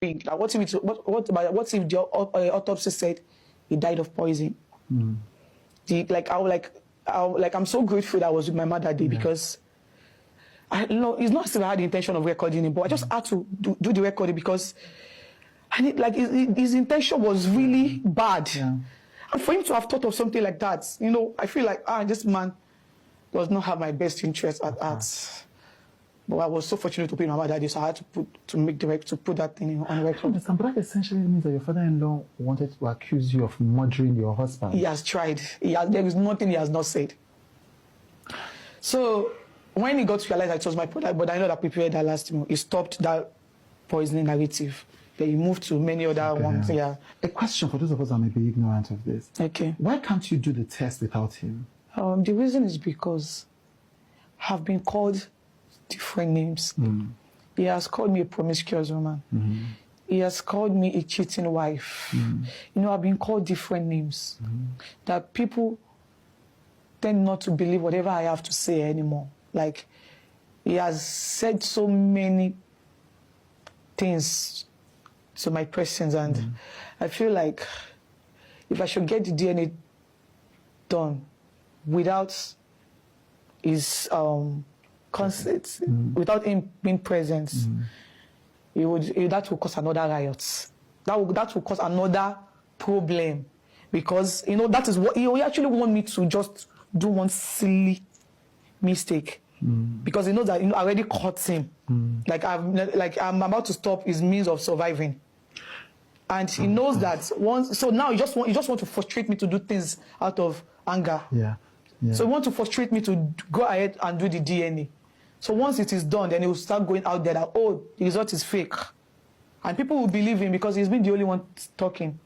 Like, what if the autopsy said he died of poison? I'm so grateful that I was with my mother that day because it's not as if I had the intention of recording it, but I just had to do the recording because his intention was really bad. Yeah. And for him to have thought of something like that, I feel like this man does not have my best interest at heart. But I was so fortunate to be my mother that day, so I had to put that thing on record. But that essentially means that your father-in-law wanted to accuse you of murdering your husband. He has tried. There is nothing he has not said. So when he got to realize it was my product, but I know that prepared that last time, he stopped that poisoning narrative. Then he moved to many other ones. Yeah. A question for those of us that may be ignorant of this. Okay. Why can't you do the test without him? The reason is because I've been called different names. He has called me a promiscuous woman. He has called me a cheating wife. I've been called different names that people tend not to believe whatever I have to say anymore. Like, he has said so many things to my presence, and I feel like if I should get the DNA done without his consent, without him being present, that will cause another riot. That will cause another problem, because that is what he actually want me to just do one silly mistake, because he knows that I already caught him. I'm about to stop his means of surviving, and he knows that once. So now he just want to frustrate me to do things out of anger. Yeah. So he want to frustrate me to go ahead and do the DNA. So once it is done, then he will start going out there that, the result is fake. And people will believe him because he's been the only one talking.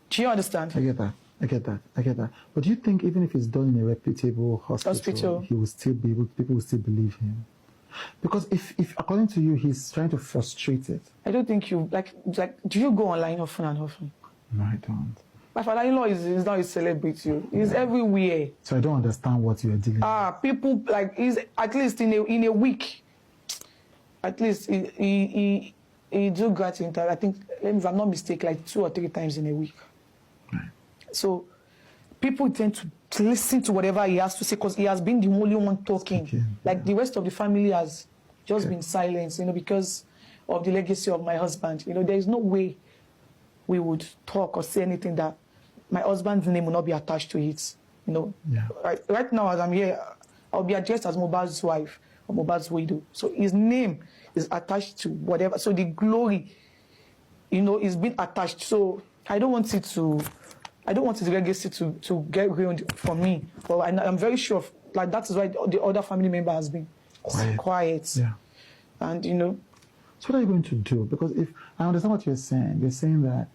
Do you understand? I get that. But do you think even if it's done in a reputable hospital, he will still be able, people will still believe him? Because if according to you, he's trying to frustrate it. I don't think you, do you go online often and often? No, I don't. My father-in-law is not a celebrity. He's everywhere. So I don't understand what you're dealing with. People, he's at least in a week. At least he do great interview. I think, if I'm not mistaken, 2 or 3 times in a week. Right. So people tend to listen to whatever he has to say because he has been the only one talking. The rest of the family has just been silenced, because of the legacy of my husband. There is no way we would talk or say anything that my husband's name will not be attached to it. Right now, as I'm here, I'll be addressed as Mohbad's wife or Mohbad's widow. So his name is attached to whatever. So the glory, is being attached. So I don't want his legacy to get ruined for me. But I'm very sure that is why the other family member has been quiet. Yeah. And So what are you going to do? Because if I understand what you're saying that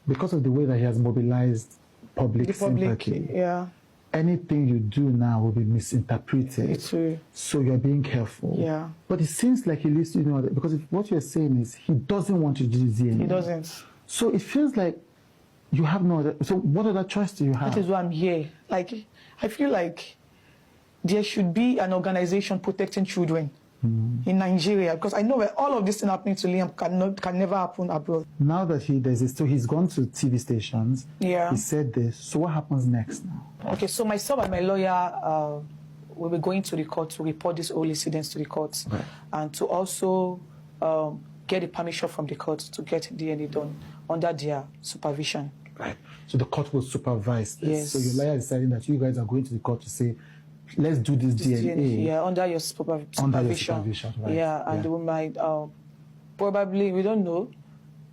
because of the way that he has mobilized public sympathy, anything you do now will be misinterpreted. So you're being careful. Yeah. But it seems like he leaves because what you're saying is he doesn't want to do this DNA. He doesn't. So it feels like you have no other. So what other choice do you have? That is why I'm here. I feel like there should be an organization protecting children in Nigeria, because I know that all of this thing happening to Liam can never happen abroad. Now that he's gone to TV stations. Yeah. He said this. So what happens next now? Okay, so myself and my lawyer will be going to the court to report these whole incidents to the court, and to also get the permission from the court to get DNA done under their supervision. Right. So the court will supervise this. Yes. So your lawyer is deciding that you guys are going to the court to say, let's do this DNA. Yeah, under your supervision. Under your supervision, right. Yeah, and we might probably, we don't know,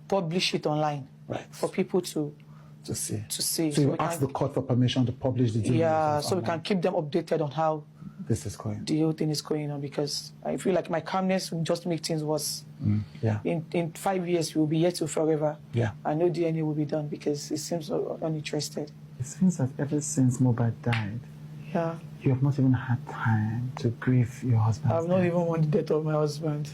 publish it online for people to see. So you ask the court for permission to publish the DNA. Yeah, so we can keep them updated on how this is going. The whole thing is going on, because I feel like my calmness will just make things worse. In 5 years, we will be here till forever. Yeah. I know DNA will be done because it seems uninterested. It seems that ever since Mohbad died, you have not even had time to grieve your husband. I've not even won the death of my husband.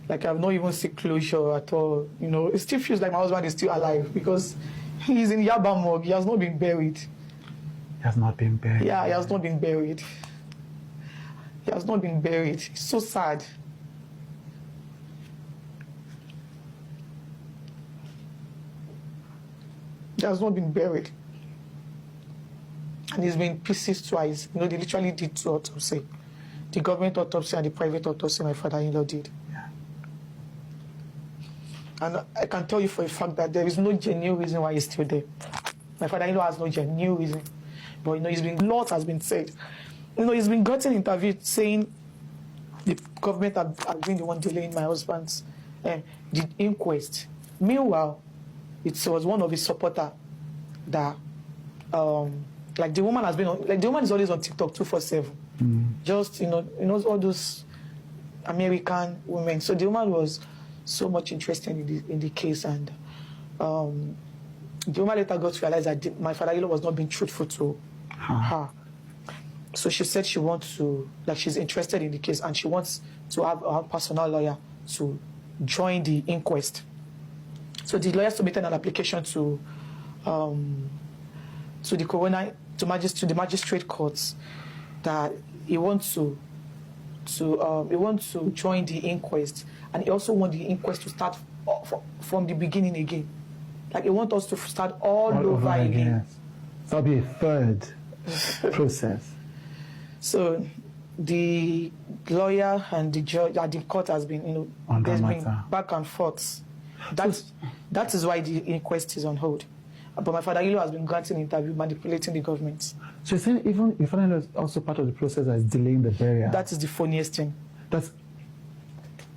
I've not even seen closure at all. It still feels like my husband is still alive because he's in Yaba morgue. He has not been buried. He has not been buried? Yeah, he has not been buried. He has not been buried. It's so sad. It has not been buried. And it's been pieces twice. You know, they literally did 2 autopsies. The government autopsy and the private autopsy my father-in-law did. Yeah. And I can tell you for a fact that there is no genuine reason why he's still there. My father-in-law has no genuine reason. But, you know, a lot has been said. You know, he's been gotten interviewed saying the government has been the one delaying my husband's the inquest. Meanwhile, it was one of his supporters that, like the woman has been on, like the woman is always on TikTok 247. Just, you know, all those American women. So the woman was so much interested in the case, and the woman later got to realize that my father-in-law was not being truthful to her. So she said she wants to, like, she's interested in the case, and she wants to have a personal lawyer to join the inquest. So the lawyer submitted an application to the coroner, to the magistrate courts, that he wants to join the inquest, and he also wants the inquest to start from the beginning again. Like, he wants us to start all over again. Yes. So that'll be a third process. So the lawyer and the judge at the court has been, you know, there's been back and forth. That is why the inquest is on hold. But my father-in-law has been granting interview, manipulating the government. So you're saying even your father-in-law is also part of the process that is delaying the burial? That is the funniest thing. That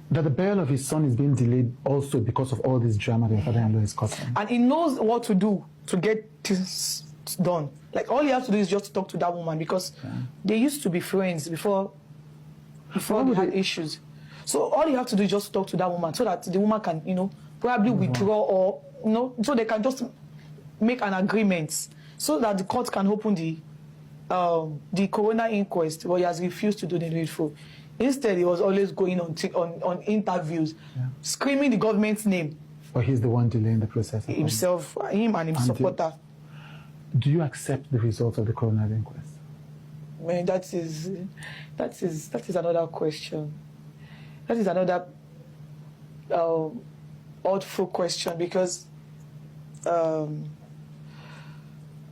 the burial of his son is being delayed also because of all this drama that your father-in-law is causing. And he knows what to do to get things done. Like, all he has to do is just talk to that woman, because they used to be friends before they had issues. So all you have to do is just talk to that woman, so that the woman can, you know, probably withdraw, or, you know, so they can just make an agreement, so that the court can open the coroner inquest. But he has refused to do the needful. Instead, he was always going on interviews, screaming the government's name. But he's the one delaying the process. Himself, him and his supporter. Do you accept the results of the coroner inquest? Man, that is another question. That is another awful question, because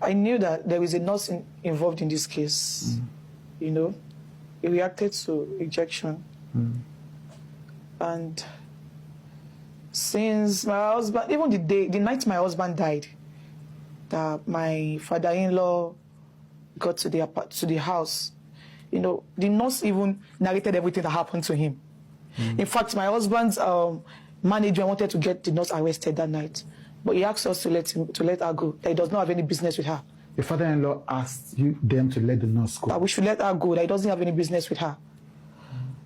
I knew that there is a nurse involved in this case. You know, he reacted to injection, and since my husband, even the night my husband died, that my father-in-law got to the house, you know, the nurse even narrated everything that happened to him. In fact, my husband's manager wanted to get the nurse arrested that night, but he asked us to let her go. That he does not have any business with her. Your father-in-law asked them to let the nurse go. That we should let her go. That he doesn't have any business with her.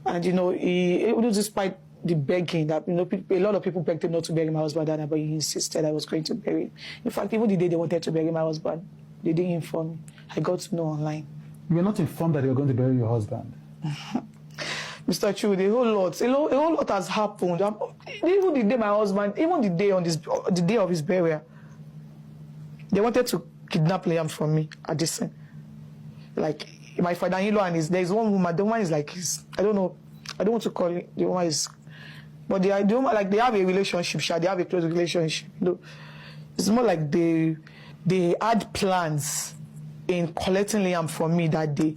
And, you know, he despite the begging that, you know, a lot of people begged him not to bury my husband that night, but he insisted I was going to bury him. In fact, even the day they wanted to bury my husband, they didn't inform me. I got to know online. You were not informed that you were going to bury your husband? Mr. Chu, a whole lot has happened. Even the day my husband, even the day of his burial, they wanted to kidnap Liam from me at this time. Like, my father-in-law and there's one woman, the woman is like, I don't know, I don't want to call it, the woman is, but they have a relationship, they have a close relationship. You know, it's more like they had plans in collecting Liam from me that day,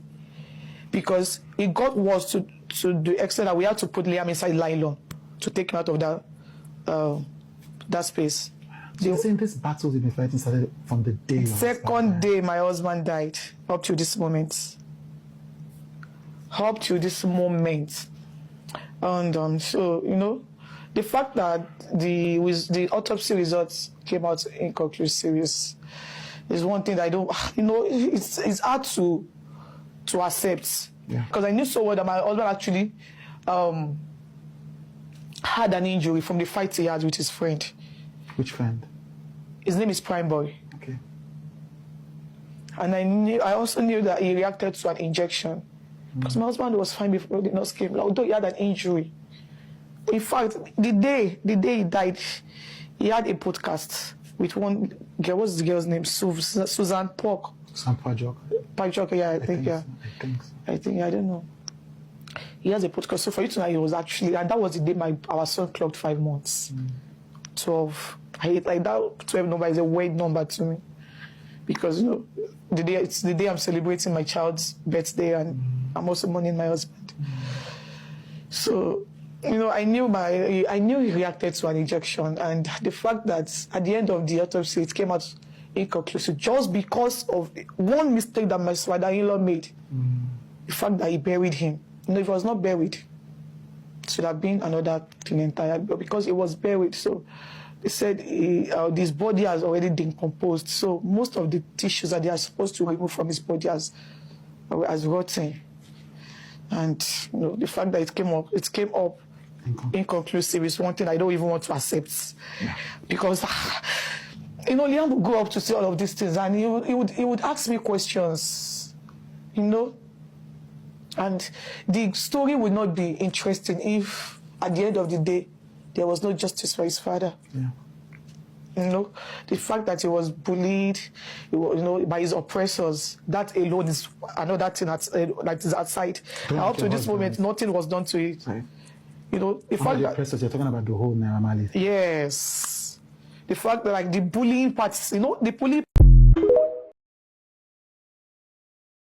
because it got worse to the extent that we had to put Liam inside nylon to take him out of that space. So you're saying this battles you've been fighting started from the day second day my husband died up to this moment. Up to this moment. And so, you know, the fact that the autopsy results came out inconclusive is one thing that I don't, you know, it's hard to accept. Because I knew so well that my husband actually had an injury from the fight he had with his friend. Which friend? His name is Prime Boy. Okay. And I also knew that he reacted to an injection. Because my husband was fine before the nurse came, although he had an injury. In fact, the day he died, he had a podcast with one girl. What's the girl's name? Susan Pork. Susan Pajok. Pajok, yeah, I think. I don't know. He has a podcast. So for you to know, he was actually, and that was the day our son clocked 5 months. 12 I hate, like, that 12 number is a weird number to me. Because, you know, it's the day I'm celebrating my child's birthday, and I'm also mourning my husband. So, you know, I knew he reacted to an injection, and the fact that at the end of the autopsy it came out inconclusive just because of one mistake that my father-in-law made. The fact that he buried him. You know, if he was not buried, it should have been another thing entirely. But because he was buried, so they said his body has already decomposed. So most of the tissues that they are supposed to remove from his body has rotten. And you know, the fact that it came up inconclusive is one thing I don't even want to accept. Because you know, Liam would go up to see all of these things, and he would ask me questions, you know. And the story would not be interesting if, at the end of the day, there was no justice for his father. Yeah. You know, the fact that he was bullied, you know, by his oppressors, that alone is another thing that is outside. And up to this moment, nothing was done to it. Right. You know, the fact that oppressors, you're talking about the whole normality. Yes. The fact that, like, the bullying parts, you know, the bullying